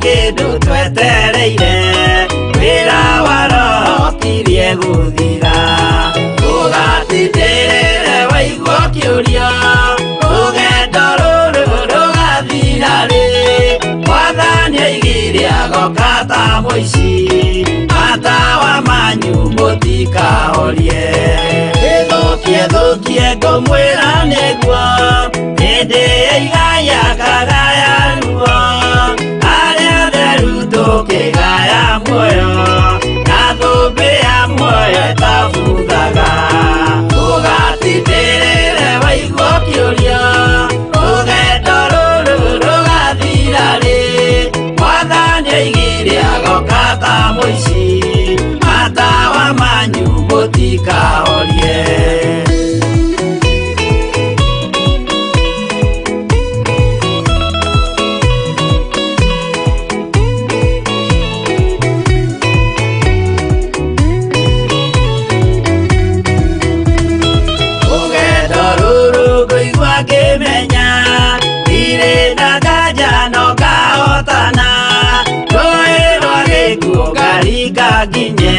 kindu twetereire wira wa roho tirie guthira ugatindĩrĩre waigua kĩũria rũgendo rũrũ rũgathira rĩ Mwathani aigire agoka ta mũici matawa manyu mũtikahorie thũkie ngũmwĩra nĩguo hĩndĩ ĩigaya kagaya ruo arĩa theru tũkĩgaya muoyo na thũmbĩ ya muoyo ĩtabuthaga ũgatindĩrĩre waigua kĩũria rũgendo rũrũ rũgathira rĩ Mwathani aigire agoka ta mũici matawa manyu mũtikahorie ginye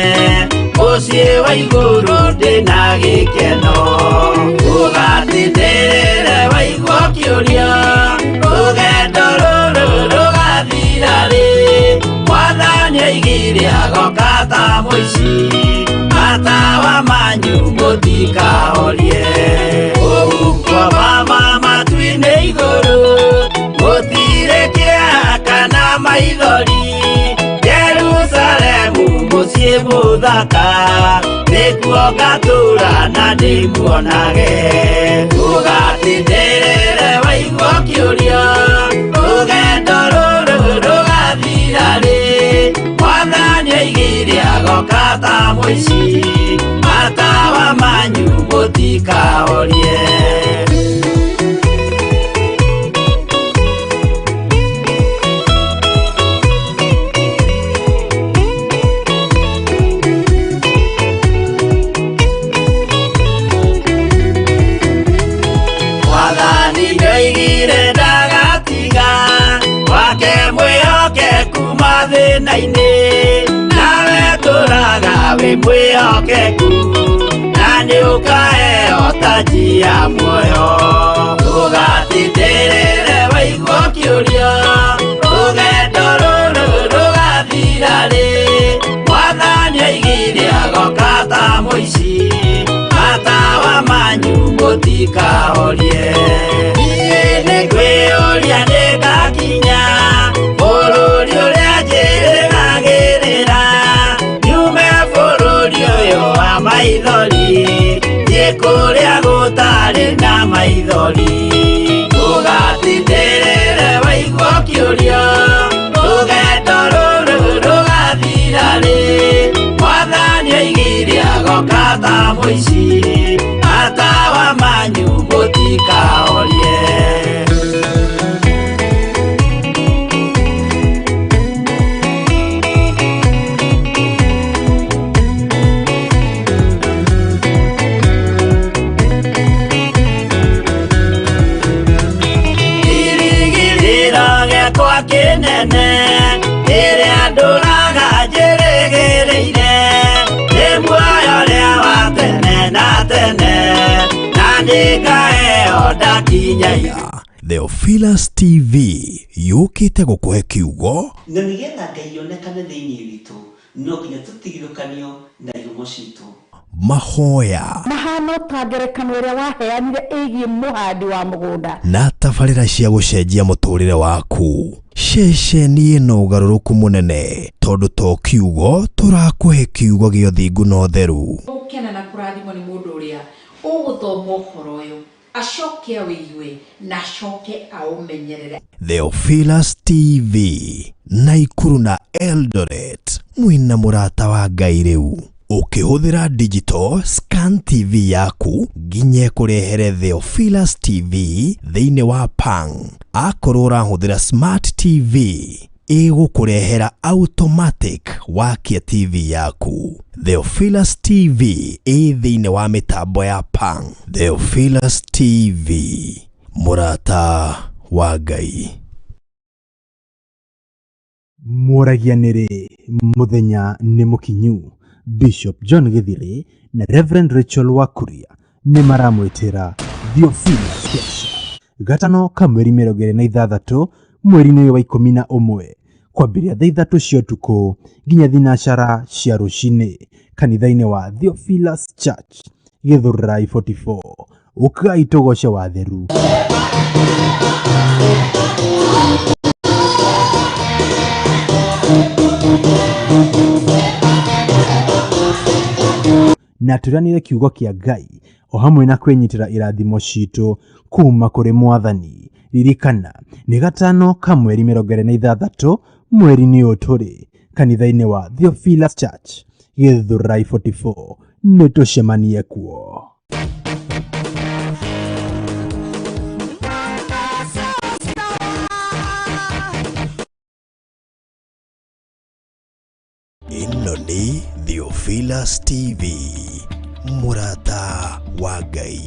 muciĩ wa igũrũ ndĩna gĩkeno ũgatindĩrĩre waigua kĩũria rũgendo rũrũ rũgathira rĩ Mwathani aigire agoka ta mũici matawa manyu mũtikahorie ũgukwo mama matu-inĩ igũrũ gũtirĩ kĩeha kana maithori muciĩ mũthaka nĩkuo ngatũũra na ndĩmuonage ũgatindĩrĩre waigua kĩũria rũgendo rũrũ rũgathira rĩ Mwathani aigire agoka ta mũici matawa manyu mũtikahorie nawe tũraga wĩ mwĩhokeku na nĩũkaheo taji ya muoyo ũgatindĩrĩre waigua kĩũria rũgendo rũrũ rũgathira rĩ Mwathani aigire agoka ta mũici matawa manyu mũtikahorie niĩ nĩngwĩyũria nĩngakinya bũrũri ũrĩa njĩrĩgagĩrĩra nyume bũrũri ũyũ wa maithori thiĩ kũrĩa gũtarĩ na maithori ũgatindĩrĩre waigua kĩũria rũgendo rũrũ rũgathira rĩ Mwathani aigire agoka ta mũici matawa manyu mũtikahorie kinene ĩrĩa ndũraga njĩrĩgĩrĩire nĩ muoyo ũrĩa wa tene na tene na ndĩngaheo ndakinyaia Theophilus TV yũkĩte gũkũhe kiugo na nĩgetha Ngai onekane thĩinĩ witũ no nginya tũtigithũkanio na ihumo citũ mahoya mahano ta ngerekano ĩrĩa waheanire ĩgiĩ mũhandi wa mũgũnda na tabarĩra cia gũcenjia mũtũrĩre waku ceceni ĩno ũgarũrũku mũnene tondũ to kiugo tũrakũhe kiugo gĩa ũthingu na ũtheru ũkena na kũrathimwo nĩ mũndũ ũrĩa ũgũthoma ũhoro ũyũ acoke awĩigue na acoke aũmenyerere Theophilus TV Naikuru na Eldoret mwina mũrata wa Ngai rĩu ukihũthĩra digital scan TV yaku nginye kurehere Theophilus TV thĩinĩ wa Pang akorwo ũrahũthĩra smart TV ĩgũkũrehera automatic wakia TV yaku Theophilus TV thĩinĩ wa mĩtambo ya Pang Theophilus TV mũrata wa Ngai Muragianire muthenya ni mukinyu. Bishop John Githiri na Reverend Rachel Wakuria ni maramwitira Theophilus kesha. Gatano ka mweri 26 mweri-ini wa 11 kwambiria thaa 3 cia utuku nginya thinacara cia ruci-ini kanitha-ini wa Theophilus Church Githurai 44. Ukai tugoce watheru. Na turanire kiugo kia Ngai o hamwe na kwenyitira irathimo citu kuma kuri Mwathani. Ririkana ni gatano ka mweri 26 mweri-ini uyu turi kanitha-ini wa Theophilus Church Githurai 44. Nitucemanie kuo. Ino ni Theophilus TV, murata wa Ngai.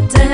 wote.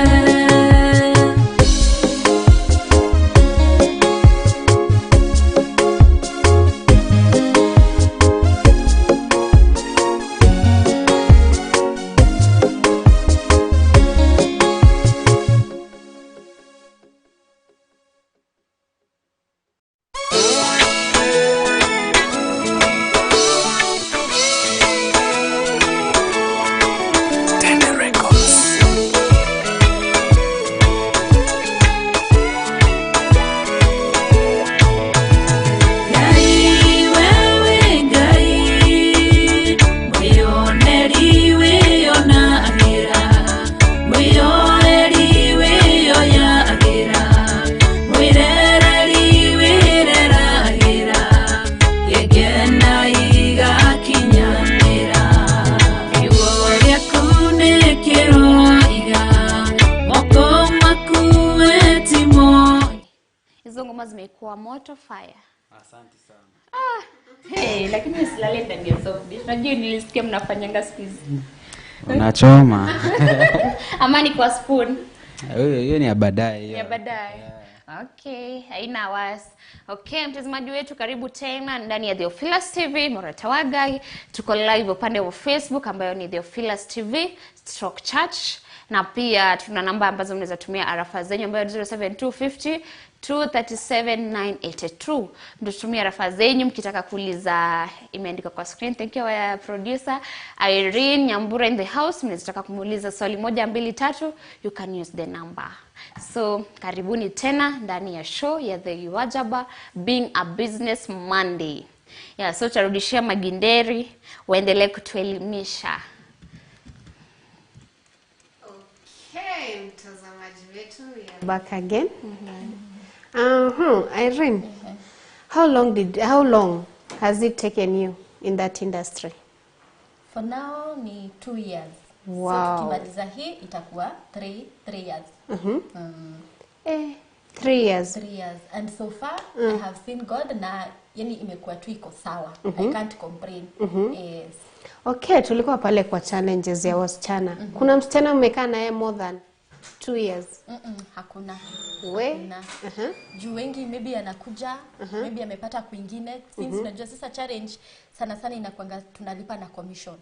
Zimekuwa moto fire. Asante sana. Hey, lakini usilale ndani ya soft dish. Najua nilisikia mnafanyanga siku hizi. Unachoma. Ama ni kwa spoon. Hiyo ni ya baadaye. Ya baadaye. Okay, haina wasi. Okay, mtazamaji wetu karibu tena ndani ya Theophilus TV, Moratawaga. Tuko live upande wa Facebook ambayo ni Theophilus TV /Church. Na pia tuna namba ambazo mnaweza tumia arafa zenyu ambayo 07250 237 ndio tumia arafa zenyu mkitaka kuuliza, imeandika kwa screen. Thank you our producer Irene Nyambura in the house. Mnaweza kumuuliza swali 1 2 3, you can use the number. So karibuni tena ndani ya show ya Theeegi Wa Njamba being a business Monday. Yeah, so tarudishia Maginderi waendelee kutuelimisha. Okay, mtazamaji wetu, we are back again. Irene, how long has it taken you in that industry? For now ni 2 years. Wow. So tukimaliza hii itakuwa 3 years. 3 years. 3 years. And so far I have seen God na yani imekuwa tu iko sawa. I can't complain. Yes. Okay, tulikuwa pale kwa challenges ya wasichana. Kuna msichana mmekaa naye more than 2 years? Hakuna. We? Juu wengi maybe anakuja, maybe amepata kwingine. Since unajua sasa challenge sana inakuanga tunalipa na commission.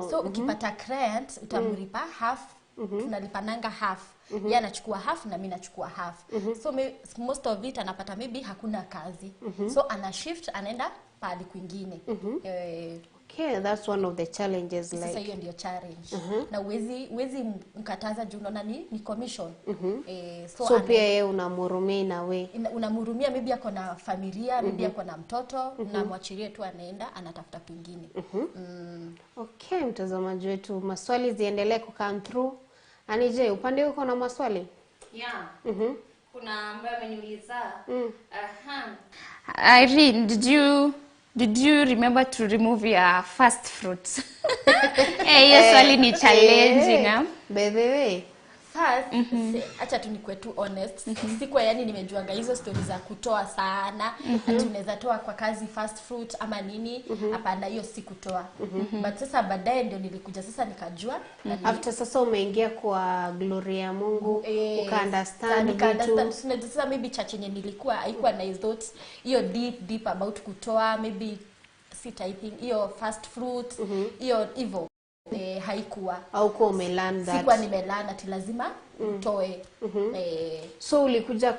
So ukipata client utamlipa half, tunalipa nanga half. Yeye anachukua half na mimi nachukua half. So most of it anapata maybe hakuna kazi. So ana shift anaenda pale kwingine. Okay, that's one of the challenges. Sasa hiyo ndio challenge. Na uwezi mkataza juu unaona ni commission. So pia yeye unamhurumia na we. Unamhurumia maybe ako na familia, maybe ako na mtoto, na mwachilie tu anaenda anatafuta kwingine. Okay, mtazamaji wetu, maswali ziendelee ku come through. Anije, upande uko na maswali? Yeah. Kuna ambaye ameniuliza. Irene, did you remember to remove your fast fruits? Hiyo swali ni challenging. By the way, first, acha tu nikwe tu honest. Sikuwa yani nimejuanga hizo stories za kutoa sana. Ati unaweza toa kwa kazi fast fruit ama nini. Hapana, hiyo si kutoa. But sasa baadaye ndio nilikuja sasa nikajua. After sasa umeingia kwa glory ya Mungu, uka understand vitu. Sasa maybe church yenye nilikuwa haikuwa na thoughts hiyo deep about kutoa, maybe si typing hiyo fast fruit, hiyo hivyo. Haikuwa au kwa umelan that sikuwa nimelana ati lazima utoe. So ulikuja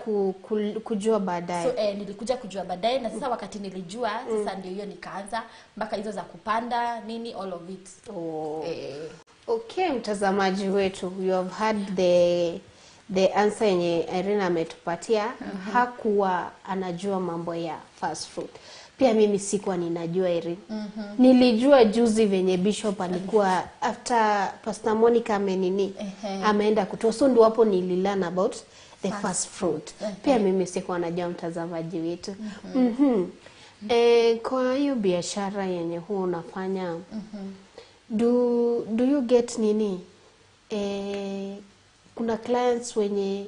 kujua baadaye? So nilikuja kujua baadaye, na sasa wakati nilijua sasa ndio hiyo nikaanza mpaka hizo za kupanda nini all of it. Okay, mtazamaji wetu, you have had the answer yenye Irene ametupatia. Hakuwa anajua mambo ya fast food. Pia mimi sikuwa ninajua Irene. Nilijua juzi venye Bishop alikuwa after Pastor Monica ameenda kutoa, so ndio hapo nililearn about the fast food. Pia mimi sikuwa najua, mtazamaji wetu. Kwa hiyo biashara yenye huwa unafanya, do you get nini? Kuna clients wenye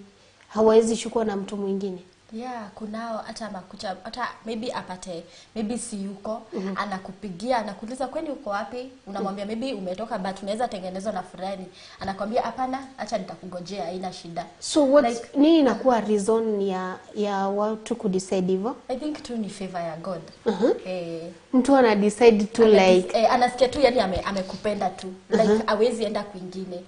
hawawezi shukua na mtu mwingine? Yeah, kunao hata makucha, hata maybe apate, maybe si yuko, anakupigia, anakuuliza kwani uko wapi? Unamwambia maybe umetoka but tunaweza tengenezwa na fulani. Anakwambia hapana, acha nitakungojea, haina shida. So what like, nini inakuwa reason ya watu ku decide hivyo? I think tu ni favor ya God. Mtu ana decide tu like anasikia tu yani amekupenda tu. Like hawezi enda kwingine.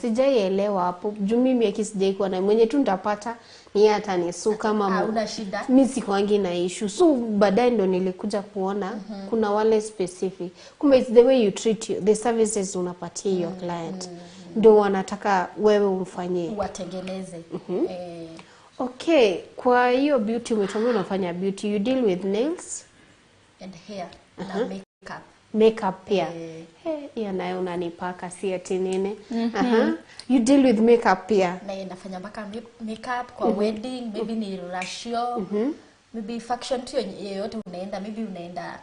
Sijaielewa hapo. Juu mimi akisijai kuwa na mwenye tu nitapata ni hata nisu kama hauna shida. Mimi sikwangi na issue. So baadaye ndo nilikuja kuona kuna wale specific. Kumbe it's the way you treat the services unapatia your client. Ndio wanataka wewe umfanyie. Watengeneze. Okay, kwa hiyo beauty umetuambia unafanya beauty, you deal with nails and hair na makeup. Makeup pia. Hiyo nayo unanipaka si ati nini. You deal with makeup pia. Na nafanya mpaka makeup kwa wedding, maybe ni ratio, maybe function tu yoyote unaenda, maybe unaenda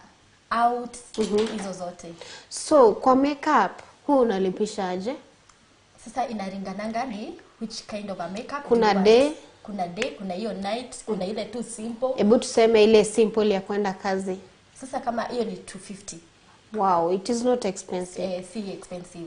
out, hizo zote. So kwa makeup huu unalipisha aje? Sasa inaringananga ni which kind of a makeup. Kuna day, kuna hiyo night, kuna ile tu simple. Hebu tuseme ile simple ya kwenda kazi. Sasa kama hiyo ni 250. Wow, it is not expensive. Si expensive.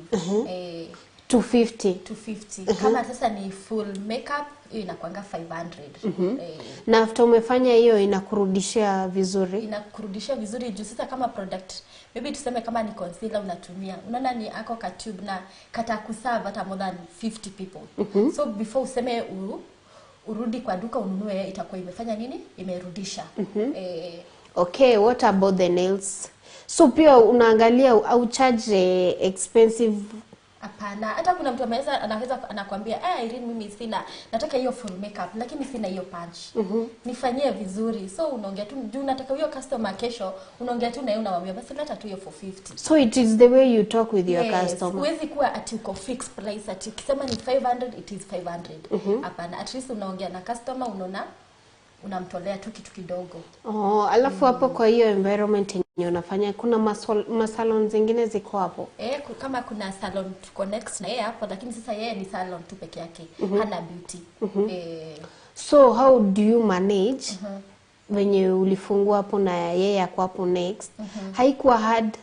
250. Kama sasa ni full makeup, hiyo inakuanga 500. Na after umefanya hiyo inakurudishia vizuri? Inakurudishia vizuri juu sasa kama product, maybe tuseme kama ni concealer unatumia. Unaona ni ako ka tube na kata kuserve hata more than 50 people. So before useme urudi kwa duka ununue, itakuwa imefanya nini? Imerudisha. Okay, what about the nails? So pia unaangalia au charge expensive? Hapana, hata kuna mtu anaweza anakuambia, Irene mimi sina, nataka hiyo full makeup lakini sina hiyo punch. Nifanyie vizuri. So unaongea tu juu nataka hiyo customer kesho, unaongea tu na yeye unamwambia basi leta tu hiyo for 50. So it is the way you talk with your customer. Huwezi kuwa ati uko fixed price ati ukisema ni 500 it is 500. Hapana, at least unaongea na customer unaona unamtolea tu kitu kidogo. Alafu hapo kwa hiyo environment yenye unafanya kuna masalon zingine ziko hapo? Kama kuna salon tuko next na yeye hapo, lakini sasa yeye ni salon tu peke yake. Hana beauty. So how do you manage wenye ulifungua hapo na yeye ako hapo next? Haikuwa hard?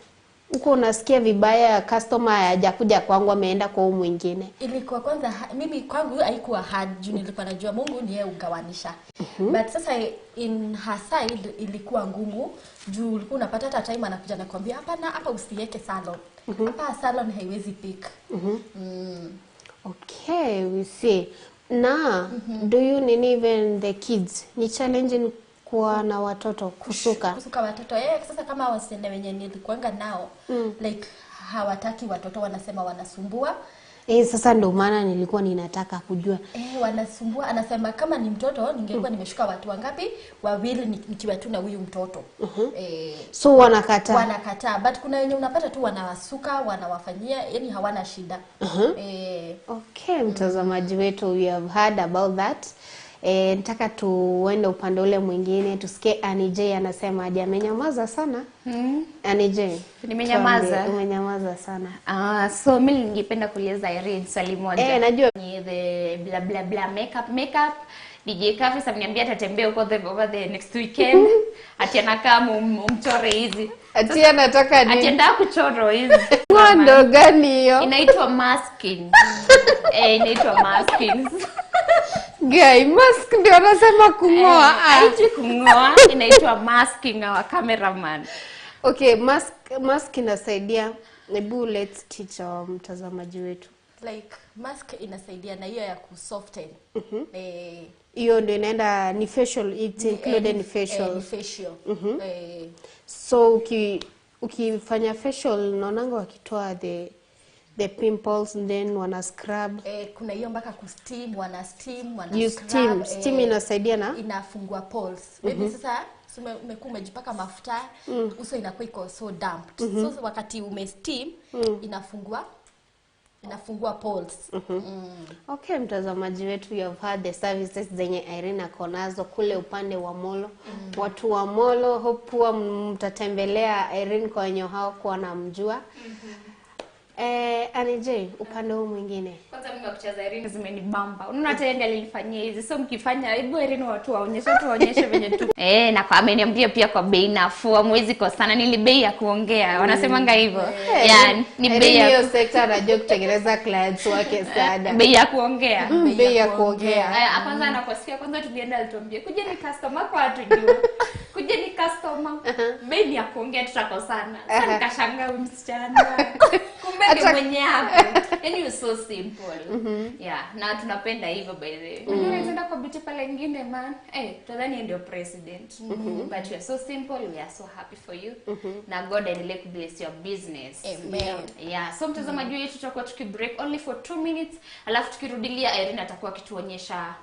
Uko unasikia vibaya customer hajakuja kwangu ameenda kwa huyu mwingine? Ilikuwa kwanza mimi kwangu haikuwa hard juu nilikuwa najua Mungu ni yeye ugawanisha. But sasa in her side ilikuwa ngumu juu ulikuwa unapata hata time anakuja na kwambia hapana hapa usiweke salon. Hapa salon haiwezi pick. Okay, we see. Na do you need even the kids? Ni challenging kuwa na watoto kusuka watoto. Sasa kama wasichana wenye nilikuanga nao like hawataki watoto, wanasema wanasumbua. Sasa ndio maana nilikuwa ninataka kujua. Wanasumbua, anasema kama ni mtoto ningekuwa nimeshuka watu wangapi? Wawili nikiwa tu na huyu mtoto. So wanakataa. But kuna wenye unapata tu wanawasuka, wanawafanyia, yani hawana shida. Okay, mtazamaji wetu, we have heard about that. Nataka tuende upande ule mwingine tusikie Annie J anasema aje. Amenyamaza sana. Annie J, nimenyamaza. Umenyamaza sana. So mimi ningependa kuuliza Irene swali moja. Najua ni the bla bla bla makeup DJ KEVVIS ameniambia atatembea huko over the next weekend. Ati anakaa mchore hizi. Ati anataka nini? Atienda kuchoro hizi. Ndo gani hiyo? Inaitwa masking. Inaitwa masking. Guy, mask ndio anasema kungoa. Haiti kungoa, inaitwa masking our cameraman. Okay, mask inasaidia. Hebu let's teach mtazamaji wetu. Like mask inasaidia na hiyo ya kusoften. Hiyo ndio inaenda ni facial, it included facial. So ukifanya facial naonanga wakitoa the pimples then wana scrub. Kuna hiyo mpaka kusteam, wana scrub. Steam inasaidia na inafungua pores. Maybe sasa umejipaka mafuta, uso inakuwa iko so damped. So wakati umesteam inafungua pores. Okay, mtazamaji wetu, you have heard the services zenye Irene akonazo kule upande wa Molo. Watu wa Molo hope mtatembelea Irene kwa wenye hao kwa namjua. Annie J, upande huu mwingine. Kwanza zangu ya kucheza Irene zimenibamba. Unaona hata yeye alifanyia hizi. So mkifanya hebu Irene watu waonyeshe venye tu. Na kwa ameniambia pia kwa bei nafuu, mwezi kwa sana ni bei ya kuongea. Wanasemanga hivyo. Ni bei ya hiyo sector anajua kutengeneza clients wake sana. Bei ya kuongea. Bei ya kuongea. Kwanza anaposikia kwanza tulienda alituambia kuja ni customer kwa atujue. Kuja ni customer. Bei ni ya kuongea tutakosana. Sasa nikashangaa msichana. Kumbe ni mwenye hapo. Yani you so simple. Na tunapenda hivyo by the way. Unaenda kwa beauty pale nyingine man. Tadhani ndio president. But you are so simple, we are so happy for you. Na God endelee ku bless your business. Amen. So mtazamaji wetu tutakuwa tukibreak only for 2 minutes. Alafu tukirudilia Irene atakuwa kituonyesha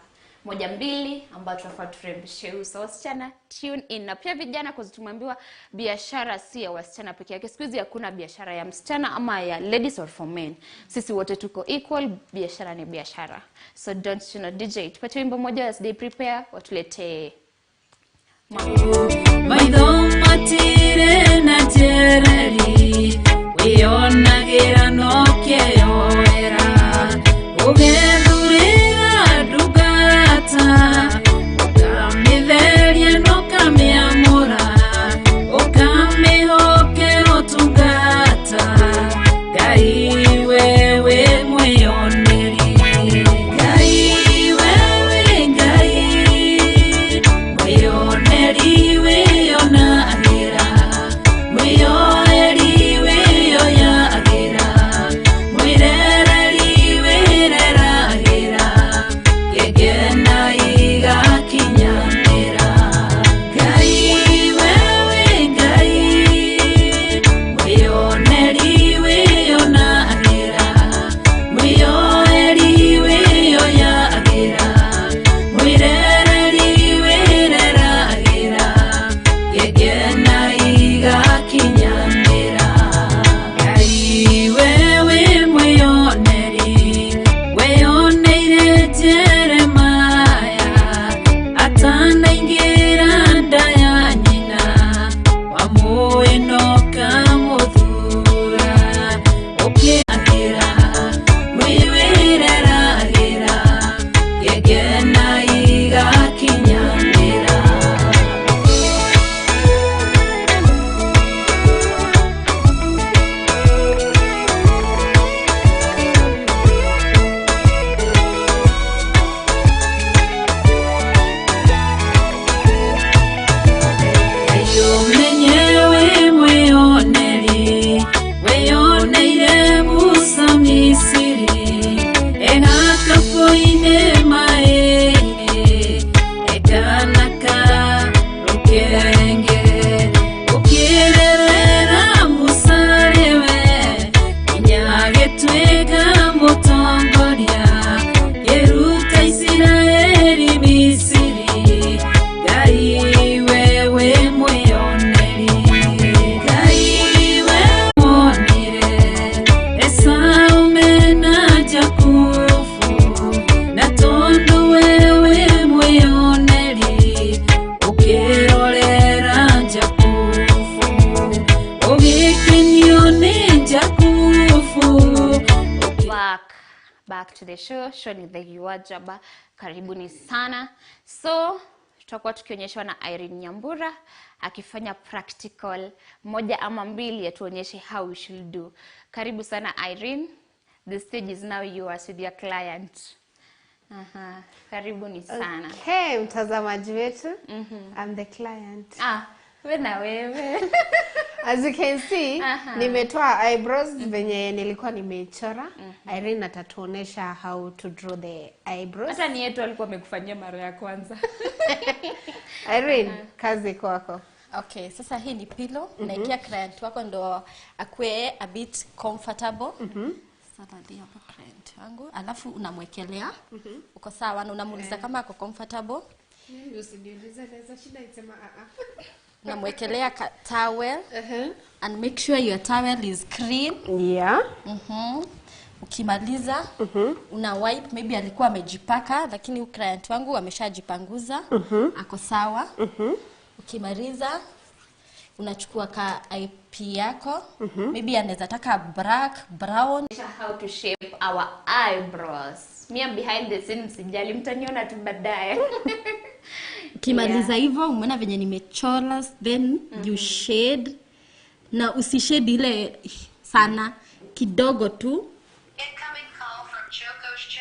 moja mbili ambayo tunafaa turembeshe uso wasichana. Tune in. Na pia vijana kwa tumambiwa biashara si ya wasichana pekee yake. Siku hizi hakuna biashara ya msichana ama ya ladies or for men. Sisi wote tuko equal, biashara ni biashara. So don't DJ. Tupate wimbo moja as they prepare watulete Maidho matire na jereri Wionagira nokeoera Ugethurira dugata Ukamitheria nokamiamura Ukamihoke otugata Ngai wewe mwioneri Ngai wewe Ngai mwioneri wionahira Mwioeri wioyagira Mwirereri wirerahira Gegena igakinyanira Ngai wewe Ngai mwioneri wionahira Mwioeri wioyagira Mwirereri wirerahira Gegena igakinyanira Ngai wewe mwioneri weyoneire Jeremaya atanaingira nda ya nyina wamuinoka muthura ukiahira mwiwirerahira Gegena igakinyanira Menyewe mwioneri weyoneire Musa Misiri ehakapoine maeire ekanaka rukenge ukirerera Musa rewe inyagetwega mutongoria yeruta Israeli Misiri Ngai wewe mwioneri Ngai wewe mwonire Esau mena Jakufu na tondo wewe mwioneri ukirorera Jakufu ugikenio ni Jakufu back to the show ni Theeegi Wa Njamba. Karibuni sana. So tutakuwa tukionyeshwa na Irene Nyambura akifanya practical moja ama mbili ya tuonyeshe how we should do. Karibu sana Irene. The stage is now yours with your client. Karibuni sana. Okay, mtazamaji wetu. I'm the client. Wewe. As you can see, nimetoa eyebrows venye nilikuwa nimechora. Irene atatuonesha how to draw the eyebrows. Hata ni yetu alikuwa amekufanyia mara ya kwanza. Irene, kazi kwako. Okay, sasa hii ni pillow. Naikia client wako ndo akue a bit comfortable. Sasa ndio hapo client wangu. Alafu unamwekelea. Uko sawa na unamuuliza kama ako comfortable. Mimi usiniulize naweza shida isema Unamwekelea towel. And make sure your towel is clean. Ukimaliza una wipe, maybe alikuwa amejipaka lakini client wangu ameshajipanguza. Ako sawa. Ukimaliza unachukua ka IP yako. Maybe anaweza taka black, brown. How to shape our eyebrows. Me am behind the scenes, sijali mtaniona tu baadaye. Kimaliza hivyo, umeona venye nimechora, then you shade. Na usishade ile sana, kidogo tu. Incoming call from Chokosh.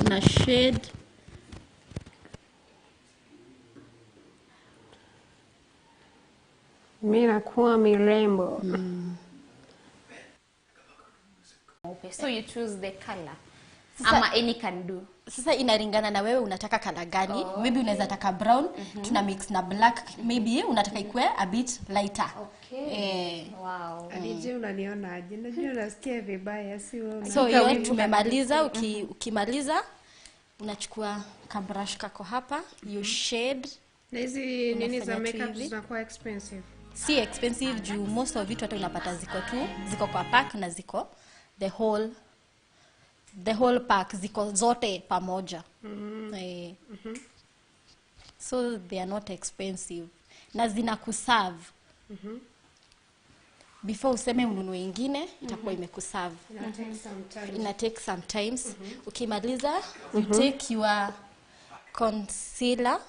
Na shade. Mimi nakuwa mirembo. So you choose the color. Ama any can do. Sasa inalingana na wewe unataka color gani. Maybe unaweza taka brown, tuna mix na black. Maybe unataka ikue a bit lighter. Okay. Wow. Adije unaniona aje? Najua nasikia vibaya si wewe. So hiyo tumemaliza. Ukimaliza unachukua ka brush kako hapa, you shade. Na hizi nini za makeup zinakuwa expensive? Si expensive juu most of vitu hata unapata ziko kwa pack na ziko the whole pack, ziko zote pamoja. So they are not expensive na zina kuserve. Before useme ununue ingine itakuwa imekuserve. Ina take sometimes. Ukimaliza you take your concealer.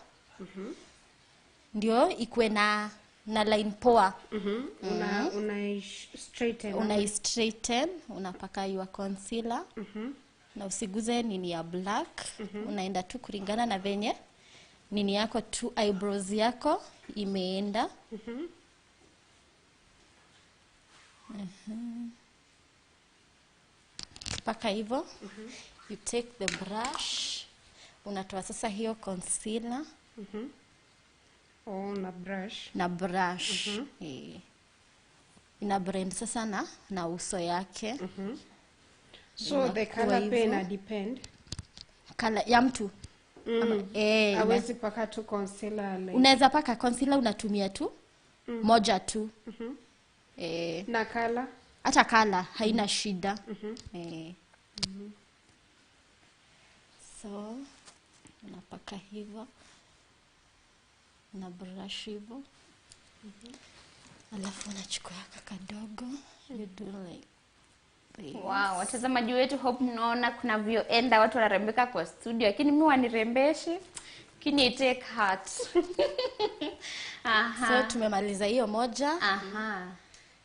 Ndio ikue na line poa. Una straighten, unapaka your concealer. Na usiguze nini ya black. Unaenda tu kulingana na venye nini yako tu eyebrows yako imeenda. Paka hivyo. You take the brush. Unatoa sasa hiyo concealer. Na brush. Ina blend sasa na uso yake. So the color pen depend. Color ya mtu. Hawezi paka tu concealer like. Unaweza paka concealer unatumia tu moja tu. Na color? Hata color haina shida. So unapaka hivyo. Na brush hivyo. Alafu unachukua kadogo. You do like this. Wow, watazamaji wetu, hope mnaona kuna vyoenda watu wanarembeka kwa studio, lakini mimi wanirembeshi. Kini take heart. So tumemaliza hiyo moja.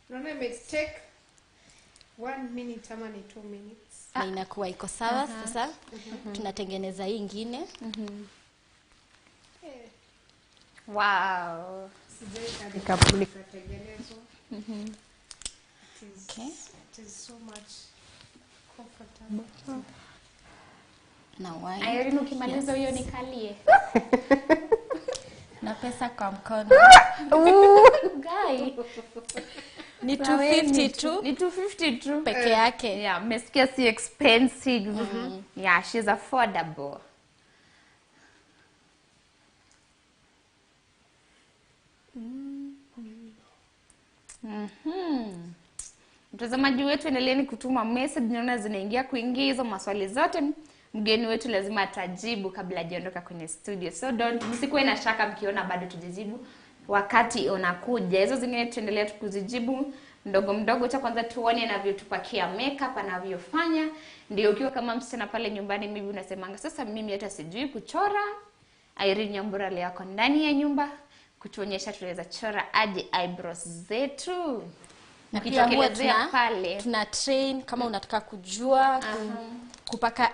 Naona take 1 minute ama ni 2 minutes. Na inakuwa iko sawa. Sasa tunatengeneza hii ingine. Wow. Nikatengenezwa. Okay. It is so much comfortable. Na wine. Ayori ukimaliza hiyo nikalie. Na pesa kwa mkono. Guy. Ni 250 tu. Ni 250 tu. Peke yake. Yeah, mesikia si expensive. Yeah, she's affordable. Mtazamaji wetu, endeleeni kutuma message, naona zinaingia kuingia hizo maswali zote. Mgeni wetu lazima atajibu kabla hajaondoka kwenye studio. So msikuwe na shaka mkiona bado tujijibu wakati unakuja. Hizo zingine tuendelea kuzijibu mdogo mdogo. Cha kwanza tuone anavyotupakia makeup, anavyofanya. Ndio ukiwa kama msichana pale nyumbani mimi unasemanga sasa mimi hata sijui kuchora. Irene Nyambura leo yako ndani ya nyumba kutuonyesha tunaweza chora aje eyebrows zetu. Na pia tuna train kama unataka kujua kupaka